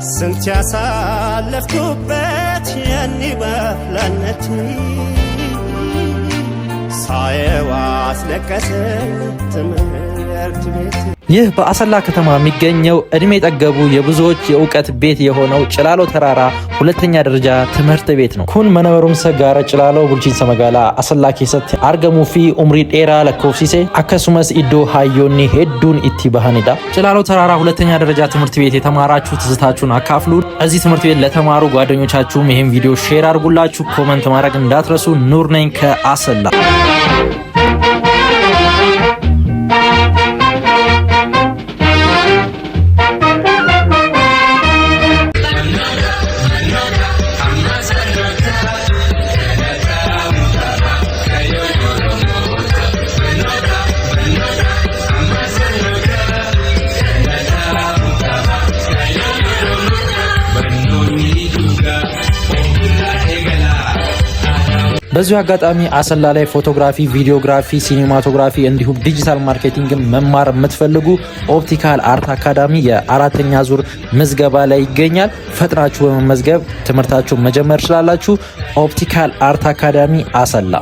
ስንት ያሳለፍኩበት ያኔ ባፍላነት ሳየው አስለቀሰኝ ትምህርት ቤት። ይህ በአሰላ ከተማ የሚገኘው እድሜ ጠገቡ የብዙዎች የእውቀት ቤት የሆነው ጭላሎ ተራራ ሁለተኛ ደረጃ ትምህርት ቤት ነው። ኩን መነበሩም ሰጋረ ጭላሎ ቡልቺንሰ መጋላ አሰላ ኬሰት አርገሙ ፊ ኡምሪ ዴራ ለኮፍሲሴ አከሱመስ ኢዶ ሃዮኒ ሄዱን ኢቲ ባህኒዳ። ጭላሎ ተራራ ሁለተኛ ደረጃ ትምህርት ቤት የተማራችሁ ትዝታችሁን አካፍሉ። እዚህ ትምህርት ቤት ለተማሩ ጓደኞቻችሁም ይሄን ቪዲዮ ሼር አድርጉላችሁ። ኮሜንት ማድረግ እንዳትረሱ። ኑር ነኝ ከአሰላ። በዚሁ አጋጣሚ አሰላ ላይ ፎቶግራፊ፣ ቪዲዮግራፊ፣ ሲኒማቶግራፊ እንዲሁም ዲጂታል ማርኬቲንግ መማር የምትፈልጉ ኦፕቲካል አርት አካዳሚ የአራተኛ ዙር ምዝገባ ላይ ይገኛል። ፈጥናችሁ በመመዝገብ ትምህርታችሁን መጀመር ትችላላችሁ። ኦፕቲካል አርት አካዳሚ አሰላ።